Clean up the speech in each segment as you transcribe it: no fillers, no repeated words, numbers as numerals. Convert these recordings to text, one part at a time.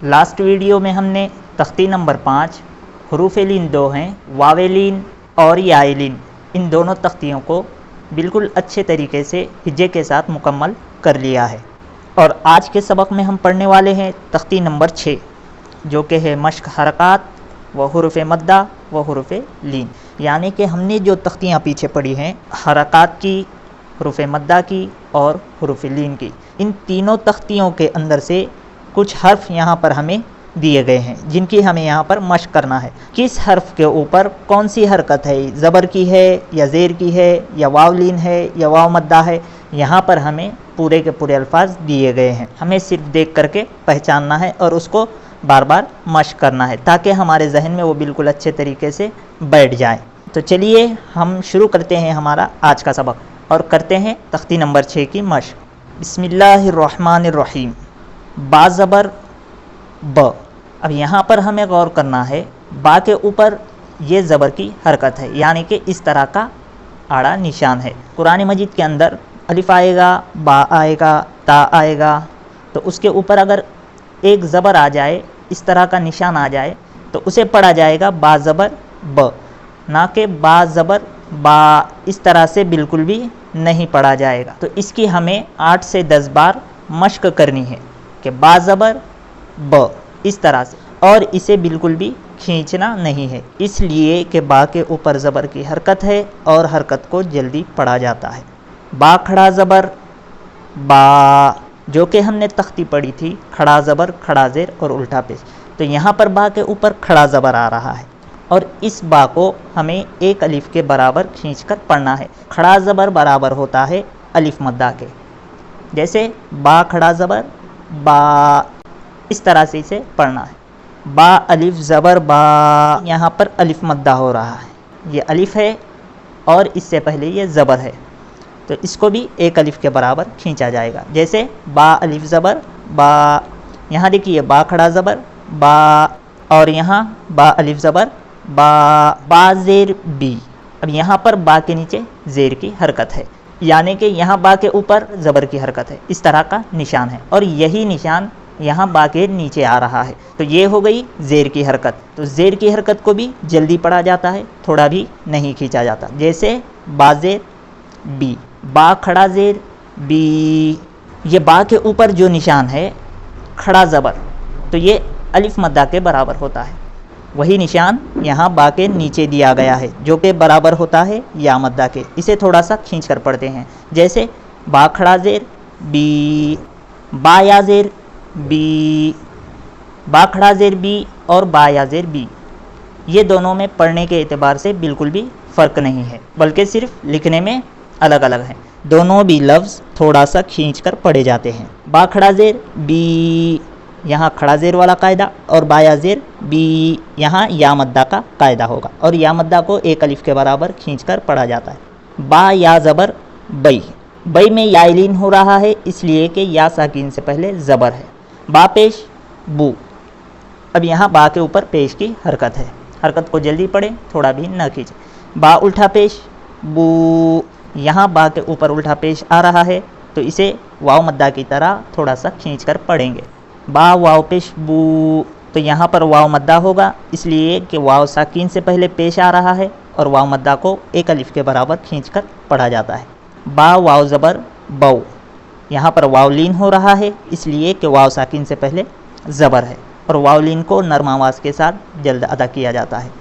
Last video में हमने तख्ती नंबर 5 हरूफ लीन 2 हैं, वावेलीन और याएलीन, इन दोनों तख्तियों को बिल्कुल अच्छे तरीके से हिज्जे के साथ मुकम्मल कर लिया है। और आज के सबक में हम पढ़ने वाले हैं तख्ती नंबर 6 जो कि है मश्क हरकात व हरूफ मद्दा व हरूफ लीन। यानी कि हमने जो तख्तियाँ पीछे पढ़ी हैं हरकात की, हरूफ मद्दा की और हरूफ लीन की, इन तीनों तख्तियों के अंदर से कुछ हर्फ यहाँ पर हमें दिए गए हैं जिनकी हमें यहाँ पर मश्क करना है। किस हर्फ के ऊपर कौन सी हरकत है, ज़बर की है या ज़ेर की है या वावलीन है या वाव मद्दा है, यहाँ पर हमें पूरे के पूरे अल्फाज दिए गए हैं। हमें सिर्फ देख करके पहचानना है और उसको बार बार मश्क करना है ताकि हमारे जहन में वो बिल्कुल अच्छे तरीके से बैठ जाए। तो चलिए हम शुरू करते हैं हमारा आज का सबक और करते हैं तख्ती नंबर 6 की मश्क। बिस्मिल्लाहिर्रहमानिर्रहीम। बा ज़बर ब। अब यहाँ पर हमें गौर करना है, बा के ऊपर ये ज़बर की हरकत है, यानी कि इस तरह का आड़ा निशान है। कुरान मजीद के अंदर अलिफ आएगा, बा आएगा, ता आएगा, तो उसके ऊपर अगर एक ज़बर आ जाए, इस तरह का निशान आ जाए, तो उसे पढ़ा जाएगा बा ज़बर ब, ना कि बा ज़बर बा। इस तरह से बिल्कुल भी नहीं पढ़ा जाएगा। तो इसकी हमें 8 से 10 बार मश्क करनी है कि बा ज़बर ब, इस तरह से, और इसे बिल्कुल भी खींचना नहीं है, इसलिए कि बा के ऊपर ज़बर की हरकत है और हरकत को जल्दी पढ़ा जाता है। बा खड़ा ज़बर बा, जो कि हमने तख्ती पढ़ी थी खड़ा ज़बर खड़ा ज़ेर और उल्टा पेश, तो यहाँ पर बा के ऊपर खड़ा ज़बर आ रहा है और इस बा को हमें एक अलिफ के बराबर खींचकर पढ़ना है। खड़ा ज़बर बराबर होता है अलिफ मद्दा के, जैसे बा खड़ा ज़बर बा, इस तरह से इसे पढ़ना है। बा अलिफ ज़बर बा, यहाँ पर अलिफ मद्दा हो रहा है, ये अलिफ है और इससे पहले ये ज़बर है, तो इसको भी एक अलिफ के बराबर खींचा जाएगा। जैसे बा अलिफ ज़बर बा, यहाँ देखिए बा खड़ा ज़बर बा और यहाँ बा अलिफ ज़बर बा। बा ज़ेर बी। अब यहाँ पर बा के नीचे ज़ेर की हरकत है, यानी कि यहाँ बा के ऊपर ज़बर की हरकत है, इस तरह का निशान है और यही निशान यहाँ बा के नीचे आ रहा है, तो ये हो गई ज़ेर की हरकत। तो ज़ेर की हरकत को भी जल्दी पढ़ा जाता है, थोड़ा भी नहीं खींचा जाता। जैसे बा ज़ेर बी, बा खड़ा ज़ेर बी, ये बा के ऊपर जो निशान है खड़ा ज़बर, तो ये अलिफ मद्दा के बराबर होता है। वही निशान यहाँ बा के नीचे दिया गया है जो कि बराबर होता है या मद्दा के। इसे थोड़ा सा खींच कर पढ़ते हैं, जैसे बा खड़ा ज़ेर बी, बा या ज़ेर बी, बा खड़ा ज़ेर बी और बा या ज़ेर बी, ये दोनों में पढ़ने के एतबार से बिल्कुल भी फ़र्क नहीं है, बल्कि सिर्फ लिखने में अलग अलग हैं। दोनों भी लफ्ज़ थोड़ा सा खींच कर पढ़े जाते हैं। बा खड़ा ज़ेर बी, यहाँ खड़ा ज़ेर वाला कायदा, और बा या ज़ेर बी, यहाँ या मद्दा का कायदा होगा और या मद्दा को एक अलिफ के बराबर खींच कर पढ़ा जाता है। बा या ज़बर बई, बई में याइलीन हो रहा है इसलिए कि या साकिन से पहले ज़बर है। बा पेश बू, अब यहाँ बा के ऊपर पेश की हरकत है, हरकत को जल्दी पढ़ें, थोड़ा भी न खींचें। बा उल्टा पेश बू, यहाँ बा के ऊपर उल्टा पेश आ रहा है, तो इसे वाव मद्दा की तरह थोड़ा सा खींच कर पढ़ेंगे। बा वाव पेश बू, तो यहाँ पर वाव मद्दा होगा इसलिए कि वाव साकिन से पहले पेश आ रहा है और वाव मद्दा को एक अलिफ के बराबर खींच कर पढ़ा जाता है। बा वाव ज़बर बऊ, यहाँ पर वावलीन हो रहा है इसलिए कि वाव साकिन से पहले ज़बर है और वावलीन को नर्म आवाज़ के साथ जल्द अदा किया जाता है।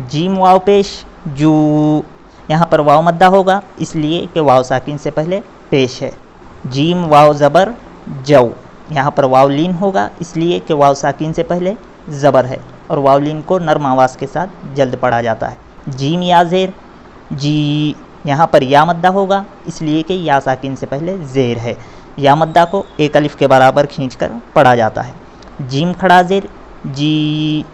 जीम वाव पेश जू, यहाँ पर वाव मद्दा होगा इसलिए कि वाव साकिन से पहले पेश है। जीम वाव ज़बर जऊ, यहाँ पर वावलीन होगा इसलिए कि वाव साकिन से पहले ज़बर है और वावलीन को नर्म आवाज़ के साथ जल्द पढ़ा जाता है। जीम या ज़ेर जी, यहाँ पर या मद्दा होगा इसलिए कि या साकिन से पहले ज़ेर है, या मद्दा को एक अलिफ के बराबर खींचकर पढ़ा जाता है। जीम खड़ा ज़ेर जी,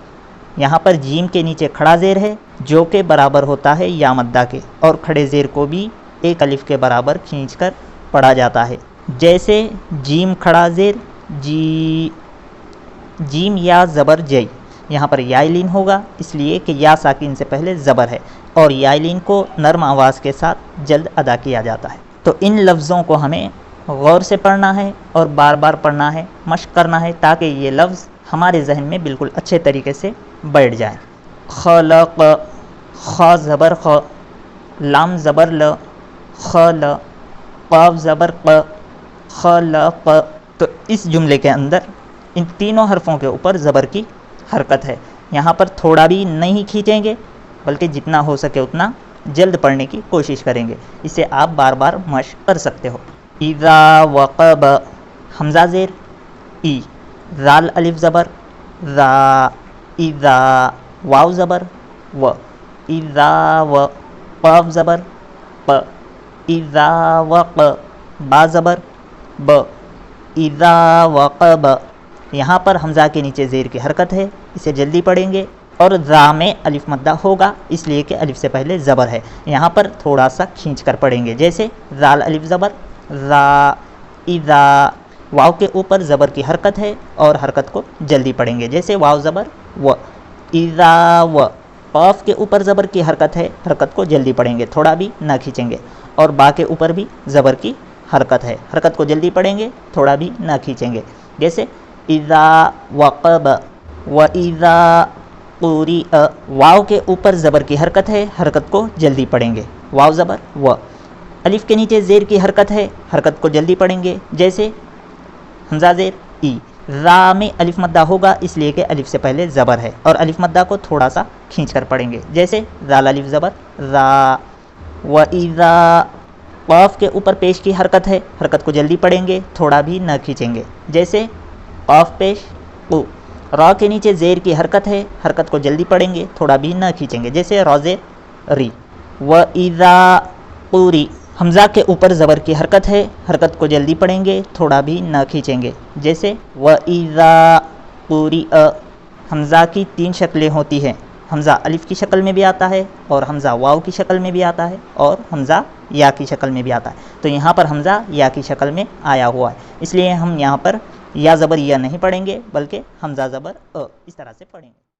यहाँ पर जीम के नीचे खड़ा ज़ेर है जो कि बराबर होता है या मद्दा के और खड़े ज़ेर को भी एक अलिफ के बराबर खींचकर पढ़ा जाता है। जैसे जीम खड़ा ज़ेर जी, जीम या ज़बर जई, यहाँ पर याइलीन होगा इसलिए कि या साकिन से पहले ज़बर है और याइलीन को नर्म आवाज़ के साथ जल्द अदा किया जाता है। तो इन लफ्ज़ों को हमें गौर से पढ़ना है और बार बार पढ़ना है, मश्क करना है ताकि ये लफ्ज़ हमारे जहन में बिल्कुल अच्छे तरीके से बैठ जाए। खलक, ख ज़बर ख, लाम ज़बर ल, खल, क़ाफ ज़बर क़, खलक। तो इस जुमले के अंदर इन तीनों हरफों के ऊपर ज़बर की हरकत है। यहाँ पर थोड़ा भी नहीं खींचेंगे, बल्कि जितना हो सके उतना जल्द पढ़ने की कोशिश करेंगे। इसे आप बार बार मश्क कर सकते हो। इज़ा वक़ब, हमज़ा ज़ेर ई, ज़ाल अलिफ ज़बर ज़ा, इज़ा, वाव ज़बर व, इज़ा व, क़ाफ ज़बर प, इज़ा वक़, बा ज़बर ब, इज़ा वक़ब। यहाँ पर हमज़ा के नीचे ज़ेर की हरकत है, इसे जल्दी पढ़ेंगे। और ज़ा में अलिफ मद्दा होगा, इसलिए कि अलिफ से पहले ज़बर है। यहाँ पर थोड़ा सा खींच कर पढ़ेंगे, जैसे ज़ाल अलिफ ज़बर ज़ा, इज़ा। वाव के ऊपर ज़बर की हरकत है और हरकत को जल्दी पढ़ेंगे, जैसे वाव ज़बर व, इज़ा व। क़ाफ के ऊपर ज़बर की हरकत है, हरकत को जल्दी पढ़ेंगे, थोड़ा भी ना खींचेंगे। और बा के ऊपर भी ज़बर की हरकत है, हरकत को जल्दी पढ़ेंगे, थोड़ा भी ना खींचेंगे, जैसे इज़ा वक़ब व इज़ा क़ुरिअ। वाव के ऊपर ज़बर की हरकत है, हरकत को जल्दी पढ़ेंगे, वाव ज़बर व। अलिफ के नीचे ज़ेर की हरकत है, हरकत को जल्दी पढ़ेंगे, जैसे हमज़ा ज़ेर ई। रा में अलिफ मद्दा होगा, इसलिए कि अलिफ से पहले ज़बर है और अलिफ मद्दा को थोड़ा सा खींच कर पढ़ेंगे, जैसे ज़ाल अलिफ ज़बर रा, व इज़ा। क़ाफ के ऊपर पेश की हरकत है, हरकत को जल्दी पढ़ेंगे, थोड़ा भी न खींचेंगे, जैसे क़ाफ पेश क़ु। रा के नीचे ज़ेर की हरकत है, हरकत को जल्दी पढ़ेंगे, थोड़ा भी न खींचेंगे, जैसे रौज़े री। व इज़ा क़ुरि, हमज़ा के ऊपर ज़बर की हरकत है, हरकत को जल्दी पढ़ेंगे, थोड़ा भी न खींचेंगे, जैसे व इज़ा क़ुरिअ। हमज़ा की 3 शक्लें होती हैं। हमज़ा अलिफ की शक्ल में भी आता है, और हमज़ा वाव की शक्ल में भी आता है, और हमज़ा या की शक्ल में भी आता है। तो यहाँ पर हमज़ा या की शक्ल में आया हुआ है, इसलिए हम यहाँ पर या ज़बर या नहीं पढ़ेंगे, बल्कि हमज़ा ज़बर अ, इस तरह से पढ़ेंगे।